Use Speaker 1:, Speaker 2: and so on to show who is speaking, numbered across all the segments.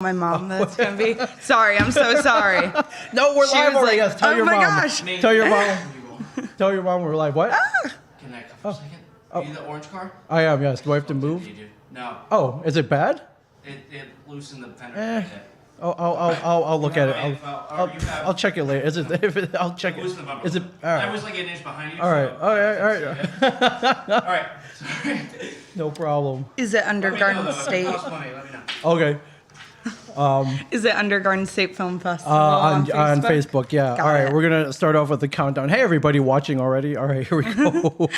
Speaker 1: My mom, that's gonna be. Sorry, I'm so sorry.
Speaker 2: No, we're live already. Yes, tell your mom.
Speaker 1: Oh my gosh.
Speaker 2: Tell your mom. Tell your mom we're live. What?
Speaker 3: Can I come for a second? Are you the orange car?
Speaker 2: I am. Yes. Do I have to move?
Speaker 3: No.
Speaker 2: Oh, is it bad?
Speaker 3: It loosened the fender.
Speaker 2: I'll look at it.
Speaker 3: You
Speaker 2: I'll check it later. Is it? I'll check it.
Speaker 3: loosened the bumper.
Speaker 2: Is it? All
Speaker 3: I
Speaker 2: right.
Speaker 3: was like an inch behind you.
Speaker 2: All right.
Speaker 3: so-
Speaker 2: All right.
Speaker 3: All right. Sorry.
Speaker 2: No problem.
Speaker 1: Is it under
Speaker 3: Let me know,
Speaker 1: Garden
Speaker 3: though. If it
Speaker 1: State?
Speaker 3: costs money, let me know.
Speaker 2: Okay.
Speaker 1: Is it under Garden State Film Festival
Speaker 2: On Facebook, yeah.
Speaker 1: Got
Speaker 2: All right,
Speaker 1: it.
Speaker 2: we're gonna start off with the countdown. Hey, everybody watching already. All right, here we go.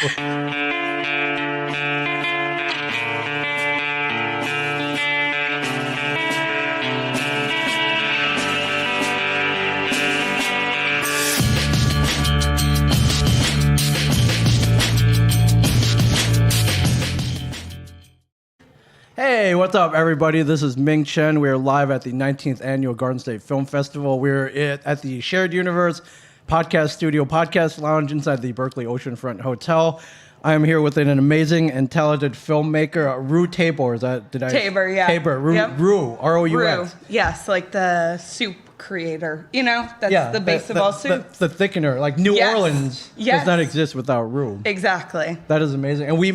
Speaker 2: Hey, what's up, everybody? This is Ming Chen. We are live at the 19th Annual Garden State Film Festival. We're at the Shared Universe Podcast Studio, Podcast Lounge inside the Berkeley Oceanfront Hotel. I am here with an amazing and talented filmmaker, Roux Tabor. Is that, did I?
Speaker 1: Tabor, yeah.
Speaker 2: Tabor, Roux,
Speaker 1: Yep.
Speaker 2: Roux, R-O-U-X.
Speaker 1: Roux. Yes, like the soup creator. You know, that's the base of all soup.
Speaker 2: The thickener. Like New
Speaker 1: Yes.
Speaker 2: Orleans
Speaker 1: Yes.
Speaker 2: does not exist without Roux.
Speaker 1: Exactly.
Speaker 2: That is amazing. And we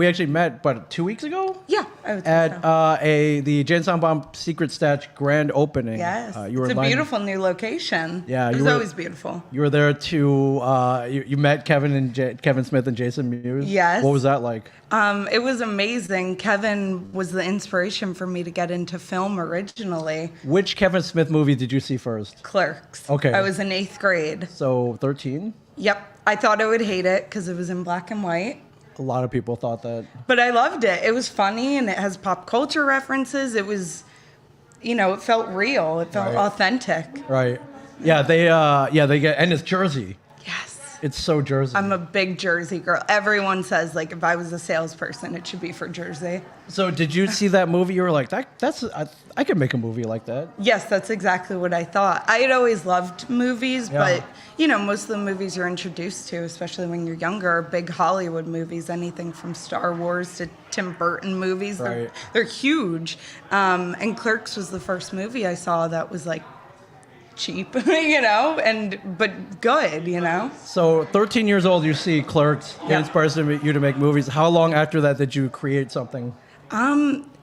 Speaker 2: actually met, but 2 weeks ago?
Speaker 1: Yeah, I would say
Speaker 2: At
Speaker 1: so.
Speaker 2: the Jane Baum Secret Stash grand opening.
Speaker 1: Yes,
Speaker 2: You were
Speaker 1: it's a
Speaker 2: lined-
Speaker 1: beautiful new location.
Speaker 2: Yeah,
Speaker 1: it's
Speaker 2: you were-
Speaker 1: always beautiful.
Speaker 2: You were there to you met Kevin Smith and Jason Mewes.
Speaker 1: Yes.
Speaker 2: What was that like?
Speaker 1: It was amazing. Kevin was the inspiration for me to get into film originally.
Speaker 2: Which Kevin Smith movie did you see first?
Speaker 1: Clerks.
Speaker 2: Okay.
Speaker 1: I was in 8th grade.
Speaker 2: So 13.
Speaker 1: Yep. I thought I would hate it because it was in black and white.
Speaker 2: A lot of people thought that.
Speaker 1: But I loved it. It was funny and it has pop culture references. It was, it felt real. It felt
Speaker 2: Right.
Speaker 1: authentic.
Speaker 2: Right. Yeah. They get, and it's Jersey.
Speaker 1: Yes.
Speaker 2: It's so Jersey.
Speaker 1: I'm a big Jersey girl. Everyone says, like, if I was a salesperson, it should be for Jersey.
Speaker 2: So did you see that movie? You were like, I could make a movie like that.
Speaker 1: Yes, that's exactly what I thought. I had always loved movies,
Speaker 2: Yeah.
Speaker 1: but, most of the movies you're introduced to, especially when you're younger, are big Hollywood movies, anything from Star Wars to Tim Burton movies.
Speaker 2: Right.
Speaker 1: They're huge. And Clerks was the first movie I saw that was, like, cheap, but good.
Speaker 2: So 13 years old, you see Clerks. It
Speaker 1: Yeah.
Speaker 2: inspires you to make movies. How long after that did you create something?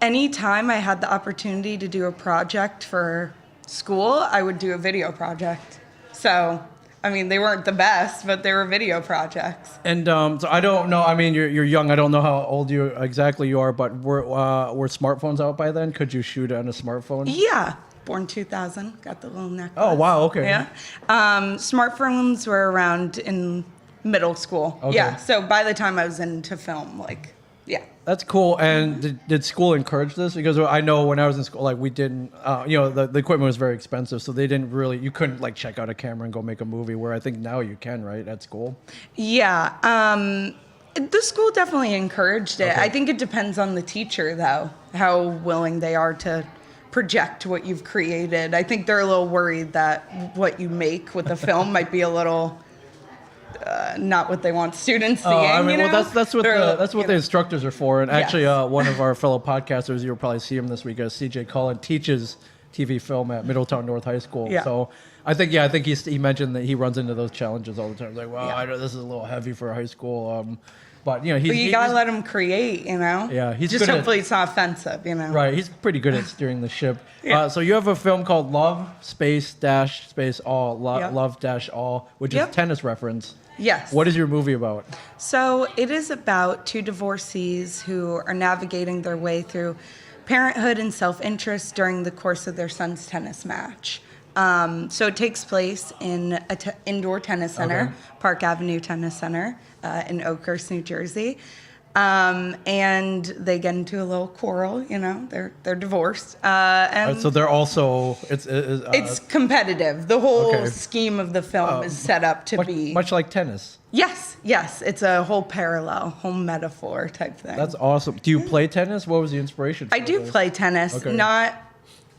Speaker 1: Anytime I had the opportunity to do a project for school, I would do a video project. So, they weren't the best, but they were video projects.
Speaker 2: And so I don't know. I mean, you're young. I don't know how old you exactly are, but were smartphones out by then? Could you shoot on a smartphone?
Speaker 1: Yeah. Born 2000, got the little necklace.
Speaker 2: Oh wow. Okay.
Speaker 1: Yeah. Smartphones were around in middle school.
Speaker 2: Okay.
Speaker 1: Yeah. So by the time I was into film, yeah.
Speaker 2: That's cool. And did school encourage this? Because I know when I was in school, like we didn't, the equipment was very expensive, so they didn't really. You couldn't like check out a camera and go make a movie. Where I think now you can, right, at school.
Speaker 1: Yeah. The school definitely encouraged it.
Speaker 2: Okay.
Speaker 1: I think it depends on the teacher, though, how willing they are to project what you've created. I think they're a little worried that what you make with the film might be a little not what they want students seeing.
Speaker 2: Well, that's what the instructors are for. And
Speaker 1: Yes.
Speaker 2: actually, one of our fellow podcasters, you'll probably see him this week, CJ Cullen, teaches TV film at Middletown North High School.
Speaker 1: Yeah.
Speaker 2: So I think he mentioned that he runs into those challenges all the time. Like, well,
Speaker 1: Yeah.
Speaker 2: I know this is a little heavy for high school. But
Speaker 1: But you gotta let them create,
Speaker 2: Yeah, he's
Speaker 1: just
Speaker 2: good at-
Speaker 1: hopefully it's not offensive,
Speaker 2: Right, he's pretty good at steering the ship.
Speaker 1: Yeah.
Speaker 2: So you have a film called Love Space All,
Speaker 1: Yep.
Speaker 2: Love Dash All, which
Speaker 1: Yep.
Speaker 2: is tennis reference.
Speaker 1: Yes.
Speaker 2: What is your movie about?
Speaker 1: So it is about two divorcees who are navigating their way through parenthood and self-interest during the course of their son's tennis match. So it takes place in an indoor tennis center,
Speaker 2: Okay.
Speaker 1: Park Avenue Tennis Center in Oakhurst, New Jersey. And they get into a little quarrel, they're divorced. And
Speaker 2: So they're also
Speaker 1: it's competitive. The whole
Speaker 2: okay.
Speaker 1: scheme of the film is set up to be...
Speaker 2: much like tennis.
Speaker 1: Yes. It's a whole parallel, whole metaphor type thing.
Speaker 2: That's awesome. Do you play tennis? What was the inspiration?
Speaker 1: I do play tennis,
Speaker 2: Okay.
Speaker 1: not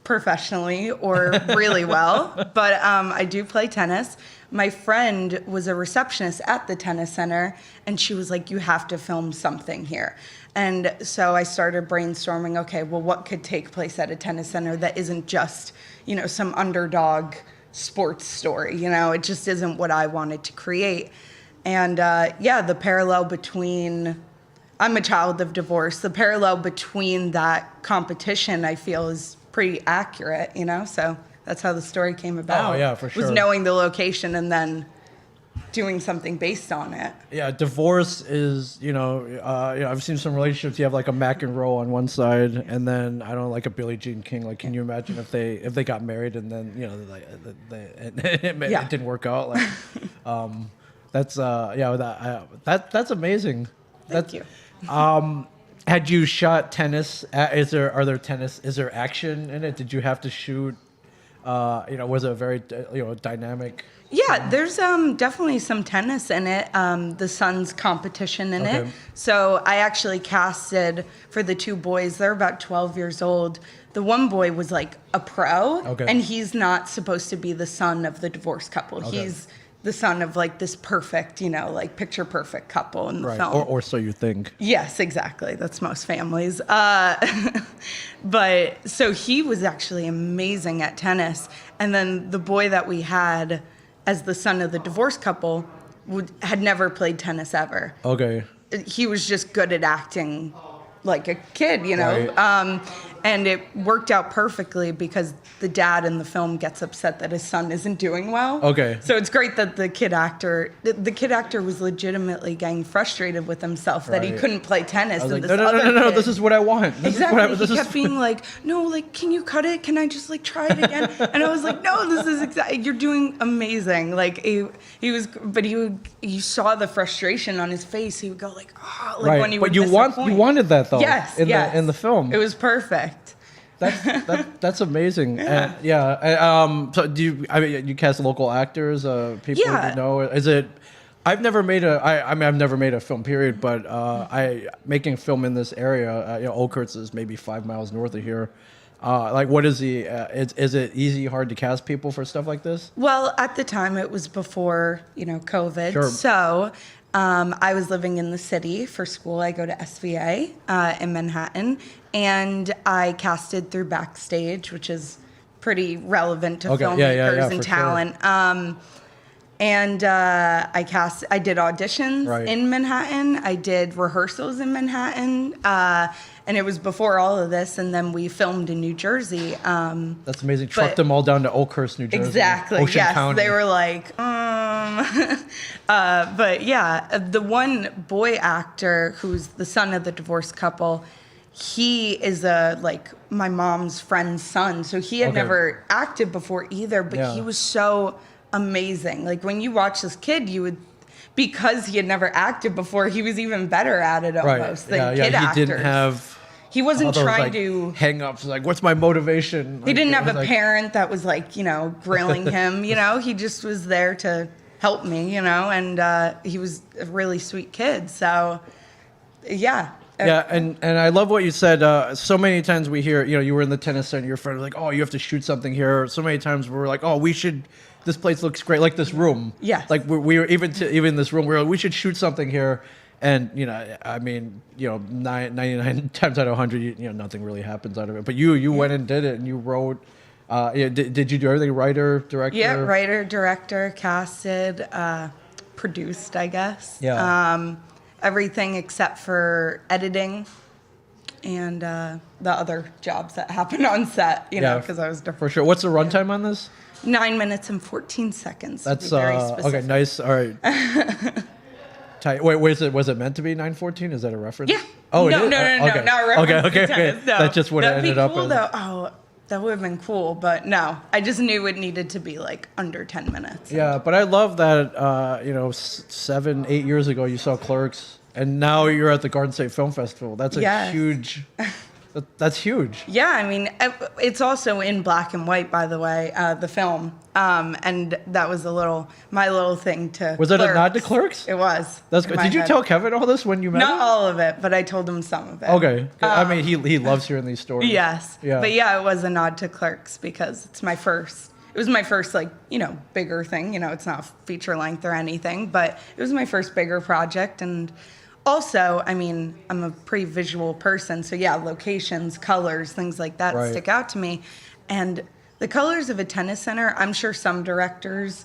Speaker 1: professionally or really well, but I do play tennis. My friend was a receptionist at the tennis center, and she was like, you have to film something here. And so I started brainstorming, okay, well, what could take place at a tennis center that isn't just, some underdog sports story? It just isn't what I wanted to create. And the parallel between, I'm a child of divorce, the parallel between that competition, I feel, is pretty accurate, So that's how the story came about.
Speaker 2: Oh, yeah, for sure.
Speaker 1: Was knowing the location and then doing something based on it.
Speaker 2: Yeah, divorce is, I've seen some relationships. You have like a McEnroe on one side, and then I don't know, like a Billie Jean King. Like, can you imagine if they got married and then it didn't work out? Like, that's amazing.
Speaker 1: Thank you.
Speaker 2: Had you shot tennis? Is there action in it? Did you have to shoot? Was it a very dynamic?
Speaker 1: Yeah, there's definitely some tennis in it. The Suns competition in it. So I actually casted for the two boys. They're about 12 years old. The one boy was like a pro, and he's not supposed to be the son of the divorced couple. He's the son of like this perfect, like picture perfect couple in the film.
Speaker 2: Or so you think.
Speaker 1: Yes, exactly. That's most families. But so he was actually amazing at tennis. And then the boy that we had as the son of the divorced couple had never played tennis ever.
Speaker 2: Okay.
Speaker 1: He was just good at acting like a kid,
Speaker 2: Right.
Speaker 1: And it worked out perfectly because the dad in the film gets upset that his son isn't doing well.
Speaker 2: Okay.
Speaker 1: So it's great that the kid actor was legitimately getting frustrated with himself that he
Speaker 2: Right.
Speaker 1: couldn't play tennis.
Speaker 2: I was
Speaker 1: And
Speaker 2: like,
Speaker 1: this
Speaker 2: no,
Speaker 1: other kid,
Speaker 2: this is what I want.
Speaker 1: Exactly. He kept being like, no, like, can you cut it? Can I just like try it again? And I was like, no, this is exactly, you're doing amazing. Like he was, but you saw the frustration on his face. He would go like, oh, like
Speaker 2: right.
Speaker 1: when he would
Speaker 2: But you wanted that though.
Speaker 1: Yes,
Speaker 2: in the film.
Speaker 1: It was perfect.
Speaker 2: That's amazing.
Speaker 1: Yeah.
Speaker 2: So you cast local actors, people
Speaker 1: Yeah.
Speaker 2: you know? Is it? I've never made I've never made a film, period. But making a film in this area, Oakhurst is maybe 5 miles north of here. What is is it easy, hard to cast people for stuff like this?
Speaker 1: Well, at the time it was before, COVID.
Speaker 2: Sure.
Speaker 1: So I was living in the city for school. I go to SVA in Manhattan, and I casted through Backstage, which is pretty relevant to filmmakers and
Speaker 2: for
Speaker 1: talent.
Speaker 2: Sure.
Speaker 1: I did auditions in Manhattan. I did rehearsals in Manhattan. And it was before all of this, and then we filmed in New Jersey.
Speaker 2: That's amazing. Trucked them all down to Oakhurst, New Jersey.
Speaker 1: Exactly.
Speaker 2: Ocean
Speaker 1: yes,
Speaker 2: County.
Speaker 1: they were like, but yeah, the one boy actor who's the son of the divorced couple, he is my mom's friend's son. So he had never acted before either, but he was so amazing. Like when you watch this kid, because he had never acted before, he was even better at it almost than kid actors.
Speaker 2: He didn't have.
Speaker 1: He wasn't trying
Speaker 2: like,
Speaker 1: to
Speaker 2: hang-ups. Like, what's my motivation?
Speaker 1: He didn't have a parent that was grilling him. He just was there to help me. And he was a really sweet kid. So, yeah.
Speaker 2: Yeah, and I love what you said. So many times we hear, you were in the tennis center, your friend was like, oh, you have to shoot something here. So many times we're like, oh, this place looks great, like this room.
Speaker 1: Yes.
Speaker 2: Like we were even in this room, we were like, we should shoot something here. And 99 times out of 100, nothing really happens out of it. But you went and did it, and you wrote. Did you do everything? Writer, director.
Speaker 1: Yeah, writer, director, casted, produced, I guess.
Speaker 2: Yeah.
Speaker 1: Everything except for editing and the other jobs that happened on set. Because I was different.
Speaker 2: For sure. What's the runtime on this?
Speaker 1: 9 minutes and 14 seconds.
Speaker 2: That's
Speaker 1: to be very specific.
Speaker 2: Okay. Nice. All right. Tight. Wait, was it meant to be 9:14? Is that a reference?
Speaker 1: Yeah.
Speaker 2: Oh,
Speaker 1: no,
Speaker 2: it is?
Speaker 1: no,
Speaker 2: Okay.
Speaker 1: not a reference
Speaker 2: Okay.
Speaker 1: to tennis. No.
Speaker 2: That's just what it ended up
Speaker 1: cool,
Speaker 2: as.
Speaker 1: though. Oh, that would have been cool, but no. I just knew it needed to be under 10 minutes.
Speaker 2: Yeah, but I love that. 7-8 years ago, you saw Clerks, and now you're at the Garden State Film Festival. That's a huge. That's huge.
Speaker 1: Yeah, I mean, it's also in black and white, by the way, the film. And that was my little thing to
Speaker 2: Was it a nod to Clerks?
Speaker 1: It was.
Speaker 2: That's good. Did you tell Kevin all this when you met
Speaker 1: Not
Speaker 2: him?
Speaker 1: all of it, but I told him some of it.
Speaker 2: Okay. I mean, he loves hearing these stories.
Speaker 1: Yes.
Speaker 2: Yeah.
Speaker 1: But yeah, it was a nod to Clerks because it was my first, bigger thing. It's not feature length or anything, but it was my first bigger project. And Also, I mean, I'm a pretty visual person, so yeah, locations, colors, things like that
Speaker 2: Right.
Speaker 1: stick out to me. And the colors of a tennis center, I'm sure some directors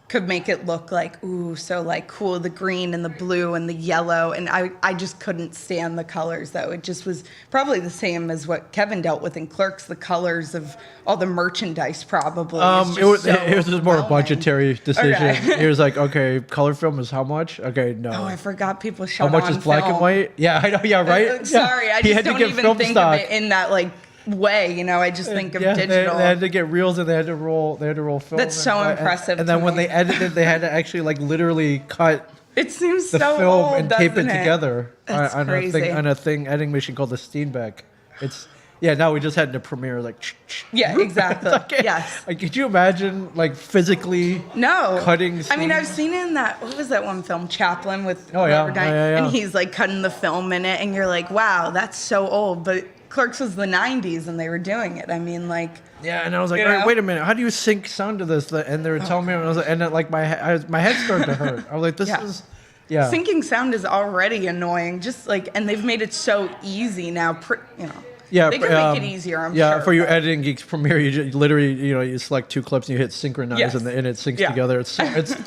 Speaker 1: could make it look like, ooh, so like cool, the green and the blue and the yellow. And I just couldn't stand the colors, though. It just was probably the same as what Kevin dealt with in Clerks, the colors of all the merchandise, probably.
Speaker 2: It was just more a budgetary decision.
Speaker 1: Okay.
Speaker 2: He was like, okay, color film is how much? Okay, no.
Speaker 1: Oh, I forgot people
Speaker 2: How
Speaker 1: shot
Speaker 2: much
Speaker 1: on
Speaker 2: is black
Speaker 1: film.
Speaker 2: and white? Yeah, I know. Yeah, right. Yeah.
Speaker 1: Sorry, I
Speaker 2: He
Speaker 1: just
Speaker 2: had to
Speaker 1: don't
Speaker 2: get
Speaker 1: even
Speaker 2: film
Speaker 1: think
Speaker 2: stock.
Speaker 1: of it in that like way. You know, I just think of
Speaker 2: Yeah,
Speaker 1: digital.
Speaker 2: They had to get reels and they had to roll. They had to roll film.
Speaker 1: That's so impressive
Speaker 2: And then
Speaker 1: to
Speaker 2: when
Speaker 1: me.
Speaker 2: they edited, they had to actually like literally cut
Speaker 1: It seems
Speaker 2: the
Speaker 1: so
Speaker 2: film
Speaker 1: old,
Speaker 2: and tape it
Speaker 1: doesn't
Speaker 2: together
Speaker 1: That's
Speaker 2: on
Speaker 1: crazy.
Speaker 2: a thing editing machine called the Steenbeck. It's now we just had to premiere like.
Speaker 1: Yeah, exactly.
Speaker 2: Okay.
Speaker 1: Yes.
Speaker 2: Like, could you imagine like physically?
Speaker 1: No.
Speaker 2: Cutting
Speaker 1: I mean, I've
Speaker 2: scenes?
Speaker 1: seen it in that, what was that one film, Chaplin, with
Speaker 2: Oh, yeah.
Speaker 1: Robert Downey,
Speaker 2: Yeah.
Speaker 1: and he's like cutting the film in it, and you're like, wow, that's so old. But Clerks was the 90s, and they were doing it. I mean, like,
Speaker 2: Yeah, and I was like,
Speaker 1: You
Speaker 2: all right,
Speaker 1: know?
Speaker 2: wait a minute, how do you sync sound to this? And they were telling me, and I was like, and then, like my head started to hurt. I was like, this
Speaker 1: Yeah.
Speaker 2: is, yeah.
Speaker 1: syncing sound is already annoying. Just like, and they've made it so easy now. You know,
Speaker 2: Yeah,
Speaker 1: they could make it easier. I'm
Speaker 2: yeah,
Speaker 1: sure.
Speaker 2: for your
Speaker 1: but-
Speaker 2: editing geeks Premiere, you just, literally, you select two clips and you hit synchronize,
Speaker 1: Yes.
Speaker 2: and it syncs
Speaker 1: Yeah.
Speaker 2: together. It's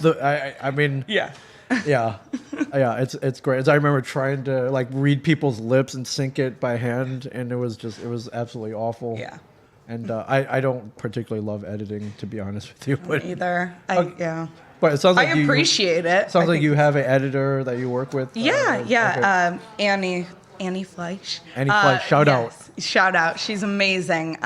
Speaker 2: I mean,
Speaker 1: Yeah.
Speaker 2: yeah, it's great. As I remember trying to like read people's lips and sync it by hand, and it was absolutely awful.
Speaker 1: Yeah.
Speaker 2: And I don't particularly love editing, to be honest with you, but
Speaker 1: Either. Yeah.
Speaker 2: but it sounds like
Speaker 1: I appreciate it.
Speaker 2: Sounds
Speaker 1: I
Speaker 2: like
Speaker 1: think-
Speaker 2: you have an editor that you work with.
Speaker 1: Yeah,
Speaker 2: Okay.
Speaker 1: yeah. Annie Fleisch.
Speaker 2: Annie Fleisch, shout out.
Speaker 1: Shout out. She's amazing.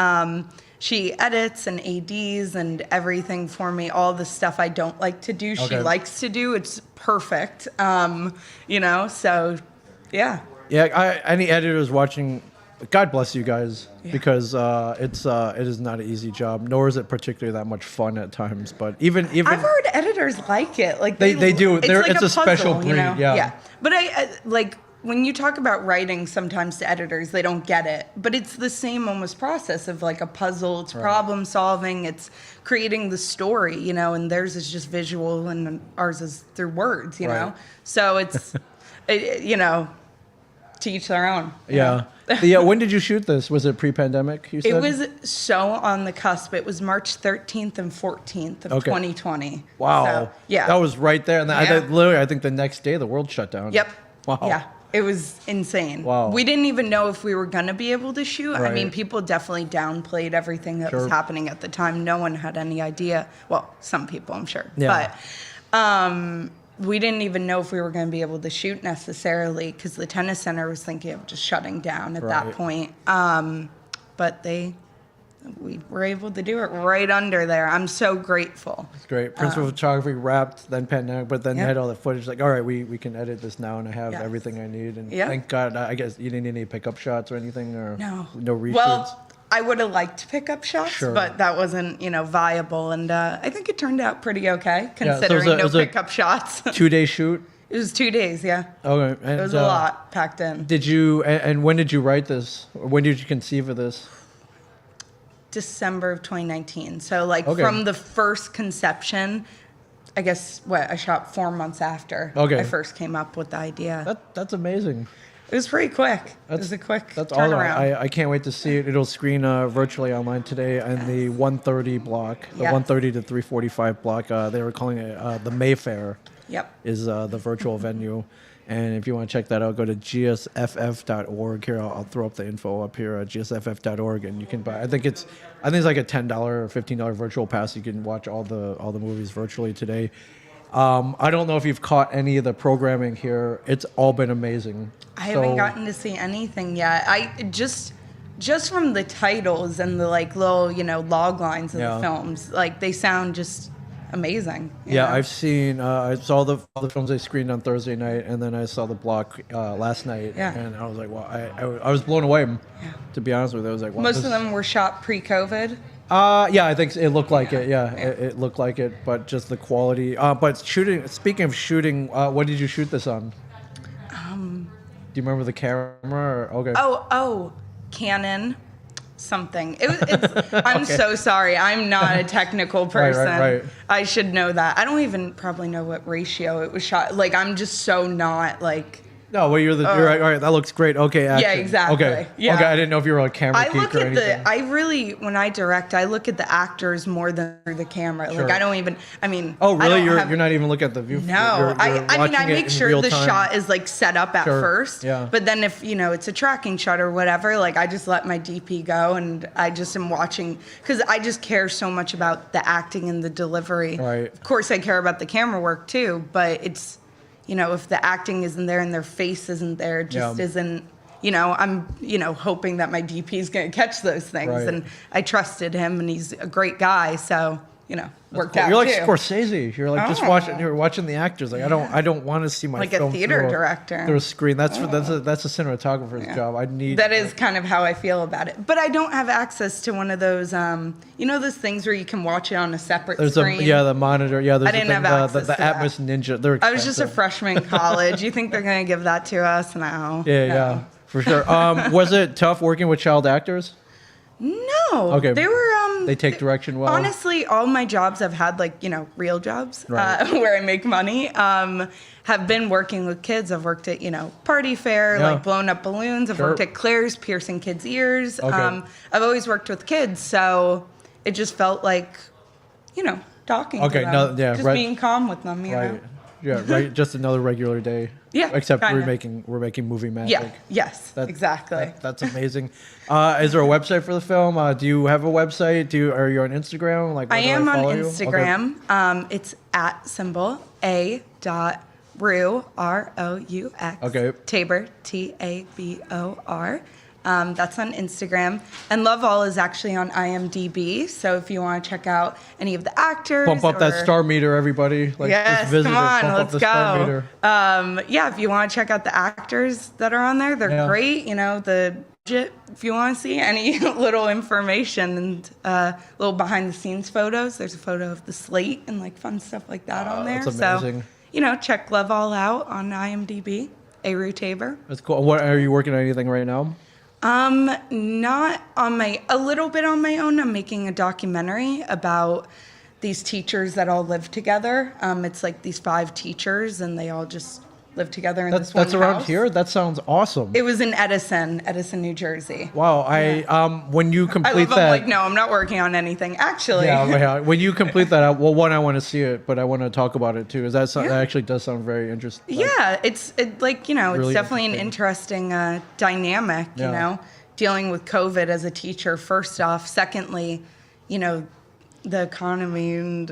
Speaker 1: She edits and ADs and everything for me. All the stuff I don't like to do, she
Speaker 2: Okay.
Speaker 1: likes to do. It's perfect. So yeah.
Speaker 2: Yeah, any editors watching, God bless you guys,
Speaker 1: Yeah.
Speaker 2: because it is not an easy job, nor is it particularly that much fun at times. But even
Speaker 1: I've heard editors like it. Like
Speaker 2: They do.
Speaker 1: It's,
Speaker 2: It's a special breed, yeah.
Speaker 1: Yeah. But I like when you talk about writing sometimes to editors, they don't get it. But it's the same almost process of like a puzzle. It's problem solving. It's creating the story, and theirs is just visual and ours is through words,
Speaker 2: Right.
Speaker 1: know? So it's, to each their own. you
Speaker 2: yeah.
Speaker 1: know?
Speaker 2: When did you shoot this? Was it pre-pandemic? You said
Speaker 1: It was so on the cusp. It was March 13th and 14th of
Speaker 2: Okay.
Speaker 1: 2020.
Speaker 2: Wow.
Speaker 1: So, yeah.
Speaker 2: That was right there, and
Speaker 1: Yeah.
Speaker 2: literally, I think the next day the world shut down.
Speaker 1: Yep.
Speaker 2: Wow.
Speaker 1: Yeah. It was insane.
Speaker 2: Wow.
Speaker 1: We didn't even know if we were going to be able to shoot. I mean,
Speaker 2: Right.
Speaker 1: people definitely downplayed everything that was
Speaker 2: Sure.
Speaker 1: happening at the time. No one had any idea. Well, some people, I'm sure.
Speaker 2: Yeah.
Speaker 1: But we didn't even know if we were going to be able to shoot necessarily because the tennis center was thinking of just shutting down at that
Speaker 2: Right.
Speaker 1: point. But we were able to do it right under there. I'm so grateful.
Speaker 2: It's great. Principal photography wrapped, then pandemic, but then they
Speaker 1: Yep.
Speaker 2: had all the footage. Like, all right, we can edit this now, and I have
Speaker 1: Yes.
Speaker 2: everything I need. And
Speaker 1: Yeah.
Speaker 2: thank God. I guess you didn't need any pickup shots or anything, or
Speaker 1: No.
Speaker 2: no reshoots.
Speaker 1: Well, I would have liked to pick up shots,
Speaker 2: Sure.
Speaker 1: but that wasn't, viable. And I think it turned out pretty okay,
Speaker 2: so it was
Speaker 1: considering
Speaker 2: it
Speaker 1: no
Speaker 2: was a
Speaker 1: pickup shots.
Speaker 2: 2-day shoot.
Speaker 1: It was 2 days, yeah.
Speaker 2: Okay. And,
Speaker 1: It was a lot packed in.
Speaker 2: Did you? And when did you write this? When did you conceive of this?
Speaker 1: December of 2019. So, like,
Speaker 2: Okay.
Speaker 1: from the first conception, I guess, I shot 4 months after
Speaker 2: Okay.
Speaker 1: I first came up with the idea.
Speaker 2: That's amazing.
Speaker 1: It was pretty quick. It was a quick
Speaker 2: That's awesome.
Speaker 1: turnaround.
Speaker 2: I can't wait to see it. It'll screen virtually online today in the 1:30 block, the
Speaker 1: Yes.
Speaker 2: 1:30 to 3:45 block. They were calling it the Mayfair.
Speaker 1: Yep.
Speaker 2: Is the virtual venue. And if you want to check that out, go to gsff.org. Here, I'll throw up the info up here at gsff.org, and you can buy. I think it's like a $10 or $15 virtual pass. You can watch all the movies virtually today. I don't know if you've caught any of the programming here. It's all been amazing.
Speaker 1: I haven't gotten to see anything yet. I just from the titles and the like little, log lines of
Speaker 2: Yeah.
Speaker 1: the films, like they sound just amazing. you
Speaker 2: Yeah,
Speaker 1: know?
Speaker 2: I've seen. I saw all the films they screened on Thursday night, and then I saw the block last night.
Speaker 1: Yeah.
Speaker 2: And I was like, wow, I was blown away. To be honest with you, I was like, wow.
Speaker 1: Most of them were shot pre-COVID.
Speaker 2: Yeah, I think it looked like it. Yeah,
Speaker 1: Yeah.
Speaker 2: it looked like it, but just the quality. But shooting. Speaking of shooting, what did you shoot this on? Do you remember the camera? Or, okay.
Speaker 1: Oh, Canon. Something. I'm so sorry. I'm not a technical person.
Speaker 2: right.
Speaker 1: I should know that. I don't even probably know what ratio it was shot. Like, I'm just so not like
Speaker 2: No, well, you're right. All right, that looks great. Okay, action.
Speaker 1: Yeah, exactly.
Speaker 2: Okay,
Speaker 1: Yeah.
Speaker 2: okay. I didn't know if you were a camera
Speaker 1: I
Speaker 2: geek
Speaker 1: look
Speaker 2: or
Speaker 1: at
Speaker 2: anything.
Speaker 1: I really, when I direct, I look at the actors more than through the camera.
Speaker 2: Sure.
Speaker 1: Like, I don't even, I mean.
Speaker 2: Oh,
Speaker 1: I
Speaker 2: really?
Speaker 1: don't have-
Speaker 2: You're not even looking at the view.
Speaker 1: No,
Speaker 2: You're
Speaker 1: I mean,
Speaker 2: watching
Speaker 1: I
Speaker 2: it
Speaker 1: make
Speaker 2: in
Speaker 1: sure
Speaker 2: real
Speaker 1: the
Speaker 2: time.
Speaker 1: shot is like set up at
Speaker 2: Sure.
Speaker 1: first.
Speaker 2: Yeah.
Speaker 1: But then if, it's a tracking shot or whatever, like I just let my DP go and I just am watching because I just care so much about the acting and the delivery.
Speaker 2: Right.
Speaker 1: Of course, I care about the camera work too, but it's, if the acting isn't there and their face isn't there, it just isn't. I'm, hoping that my DP is going to catch those things.
Speaker 2: Right.
Speaker 1: And I trusted him and he's a great guy. So, worked
Speaker 2: Cool.
Speaker 1: out
Speaker 2: You're like
Speaker 1: too.
Speaker 2: Scorsese. You're like just watching. You're watching the actors. Like I don't want to see my
Speaker 1: Like a
Speaker 2: film
Speaker 1: theater
Speaker 2: through
Speaker 1: director.
Speaker 2: through a screen. That's a cinematographer's job. I need
Speaker 1: That is kind of how I feel about it. But I don't have access to one of those, those things where you can watch it on a separate
Speaker 2: There's
Speaker 1: screen.
Speaker 2: the monitor. Yeah, there's
Speaker 1: I didn't have access
Speaker 2: the
Speaker 1: to that.
Speaker 2: Atmos Ninja. They're
Speaker 1: I was just a
Speaker 2: expensive.
Speaker 1: freshman in college. You think they're going to give that to us? No.
Speaker 2: Yeah, for sure. Was it tough working with child actors?
Speaker 1: No.
Speaker 2: Okay.
Speaker 1: They were.
Speaker 2: They take direction well.
Speaker 1: Honestly, all my jobs I've had, like, real jobs
Speaker 2: Right.
Speaker 1: where I make money, have been working with kids. I've worked at, Party Fair,
Speaker 2: Yeah.
Speaker 1: like blowing up balloons. I've
Speaker 2: Sure.
Speaker 1: worked at Claire's, piercing kids' ears.
Speaker 2: Okay.
Speaker 1: I've always worked with kids, so it just felt like, talking
Speaker 2: Okay,
Speaker 1: to them.
Speaker 2: no, yeah,
Speaker 1: just
Speaker 2: right.
Speaker 1: being calm with them, you know?
Speaker 2: Right. Yeah, right. Just another regular day.
Speaker 1: Yeah,
Speaker 2: Except
Speaker 1: kinda.
Speaker 2: we're making movie magic.
Speaker 1: Yeah, yes,
Speaker 2: That-
Speaker 1: exactly.
Speaker 2: That's amazing. Is there a website for the film? Do you have a website? Are you on Instagram? Like,
Speaker 1: I
Speaker 2: where do
Speaker 1: am on
Speaker 2: follow you?
Speaker 1: Instagram. It's at symbol a dot Roux, R-O-U-X.
Speaker 2: Okay.
Speaker 1: Tabor, T-A-B-O-R. That's on Instagram. And Love All is actually on IMDb. So if you want to check out any of the actors.
Speaker 2: Pump up that
Speaker 1: or-
Speaker 2: star meter, everybody. Like,
Speaker 1: Yes,
Speaker 2: just visit
Speaker 1: come
Speaker 2: it.
Speaker 1: on,
Speaker 2: Pump up
Speaker 1: let's
Speaker 2: the star meter.
Speaker 1: go. Yeah, if you want to check out the actors that are on there, they're
Speaker 2: Yeah.
Speaker 1: great. The budget, if you want to see any little information and little behind the scenes photos, there's a photo of the slate and like fun stuff like that on there.
Speaker 2: that's amazing.
Speaker 1: So, check Love All out on IMDb. Roux Tabor.
Speaker 2: That's cool. What are you working on anything right now?
Speaker 1: Not on a little bit on my own. I'm making a documentary about these teachers that all live together. It's like these 5 teachers and they all just live together in this one
Speaker 2: That's around
Speaker 1: house.
Speaker 2: here. That sounds awesome.
Speaker 1: It was in Edison, New Jersey.
Speaker 2: Wow. When you
Speaker 1: I
Speaker 2: complete
Speaker 1: love,
Speaker 2: that.
Speaker 1: I'm like, no, I'm not working on anything. Actually,
Speaker 2: Yeah. When you complete that, one, I want to see it, but I want to talk about it too. Is that
Speaker 1: Yeah.
Speaker 2: that actually does sound very interesting?
Speaker 1: yeah, it's
Speaker 2: Really
Speaker 1: it's definitely an interesting dynamic,
Speaker 2: Yeah.
Speaker 1: Dealing with COVID as a teacher, first off. Secondly, the economy and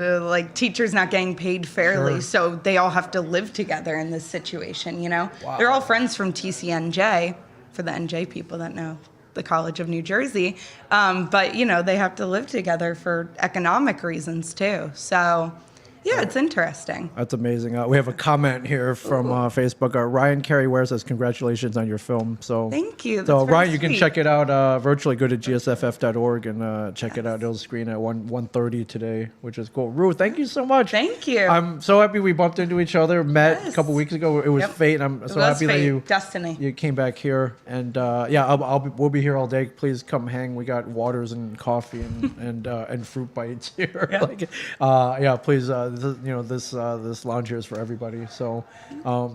Speaker 1: teachers not getting paid fairly.
Speaker 2: Sure.
Speaker 1: So they all have to live together in this situation, They're all friends from TCNJ, for the NJ people that know the College of New Jersey. But, they have to live together for economic reasons too. So, yeah, it's interesting.
Speaker 2: That's amazing. We have a comment here from Facebook. Ryan Carey Ware says, "Congratulations on your film." So
Speaker 1: Thank you. That's
Speaker 2: So
Speaker 1: very
Speaker 2: Ryan, you can
Speaker 1: sweet.
Speaker 2: check it out virtually. Go to gsff.org and check it out. It'll screen at 1:30 today, which is cool. Ruth, thank you so much.
Speaker 1: Thank you.
Speaker 2: I'm so happy we bumped into each other. Met a
Speaker 1: Yes.
Speaker 2: couple weeks ago. It was
Speaker 1: Yep.
Speaker 2: fate. And I'm
Speaker 1: It
Speaker 2: so
Speaker 1: was
Speaker 2: happy that
Speaker 1: fate. Destiny.
Speaker 2: you came back here. And we'll be here all day. Please come hang. We got waters and coffee and fruit bites here. Please. This lounge here is for everybody. So,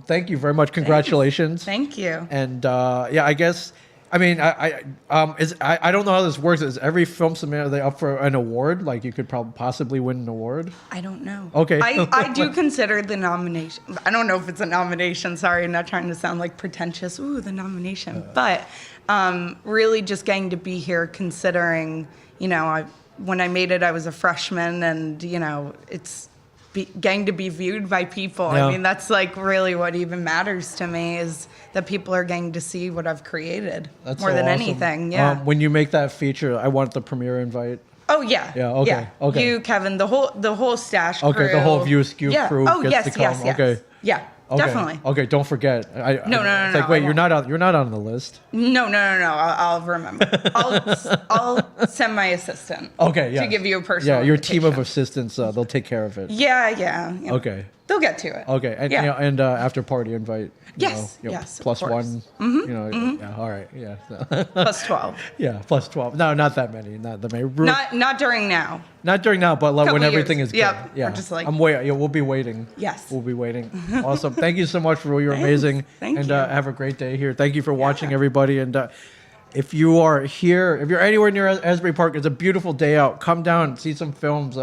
Speaker 2: thank you very much. Congratulations.
Speaker 1: Thank you.
Speaker 2: And I guess, I mean, I don't know how this works. Is every film submitted, are they up for an award? Like, you could possibly win an award?
Speaker 1: I don't know.
Speaker 2: Okay.
Speaker 1: I do consider the nomination. I don't know if it's a nomination. Sorry, I'm not trying to sound like pretentious. Ooh, the nomination. But really just getting to be here considering, when I made it, I was a freshman and, it's getting to be viewed by people.
Speaker 2: Yeah.
Speaker 1: I mean, that's like really what even matters to me is that people are getting to see what I've created
Speaker 2: That's
Speaker 1: more
Speaker 2: so
Speaker 1: than
Speaker 2: awesome.
Speaker 1: anything. Yeah.
Speaker 2: When you make that feature, I want the premiere invite.
Speaker 1: Oh yeah.
Speaker 2: Yeah, okay, okay.
Speaker 1: You, Kevin, the whole stash crew.
Speaker 2: Okay, the whole View Skew
Speaker 1: yeah.
Speaker 2: crew
Speaker 1: Oh
Speaker 2: gets
Speaker 1: yes,
Speaker 2: to come.
Speaker 1: yes, yes.
Speaker 2: Okay.
Speaker 1: Yeah,
Speaker 2: Okay.
Speaker 1: definitely.
Speaker 2: Okay, don't forget.
Speaker 1: No,
Speaker 2: it's
Speaker 1: I
Speaker 2: like, wait, you're
Speaker 1: won't.
Speaker 2: not on the list.
Speaker 1: No. I'll remember. I'll send my assistant.
Speaker 2: Okay, yeah.
Speaker 1: To give you a personal.
Speaker 2: Yeah, your team of
Speaker 1: invitation.
Speaker 2: assistants, they'll take care of it.
Speaker 1: Yeah.
Speaker 2: Okay.
Speaker 1: They'll get to it.
Speaker 2: Okay, and
Speaker 1: Yeah.
Speaker 2: and after party invite.
Speaker 1: Yes, yes, of
Speaker 2: plus
Speaker 1: course.
Speaker 2: one. Yeah. All right. Yeah. So.
Speaker 1: Plus 12.
Speaker 2: Yeah, plus 12. No, not that many. Not that many.
Speaker 1: Not during now.
Speaker 2: Not during now, but like when
Speaker 1: Couple
Speaker 2: everything
Speaker 1: years.
Speaker 2: is good.
Speaker 1: Yep,
Speaker 2: Yeah.
Speaker 1: we're just like-
Speaker 2: I'm waiting. Yeah, we'll be waiting.
Speaker 1: Yes.
Speaker 2: We'll be waiting. Awesome. Thank you so much, Roux. You're amazing.
Speaker 1: Thank
Speaker 2: and
Speaker 1: you.
Speaker 2: Have a great day here. Thank you for watching, everybody. And if you are here, if you're anywhere near Asbury Park, it's a beautiful day out. Come down and see some films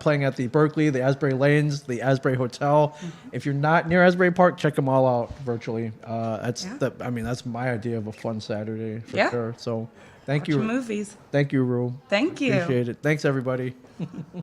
Speaker 2: playing at the Berkeley, the Asbury Lanes, the Asbury Hotel. If you're not near Asbury Park, check them all out virtually. That's my idea of a fun Saturday for sure. So thank
Speaker 1: Watch
Speaker 2: you.
Speaker 1: movies.
Speaker 2: Thank you, Roux.
Speaker 1: Thank you.
Speaker 2: Appreciate it. Thanks, everybody.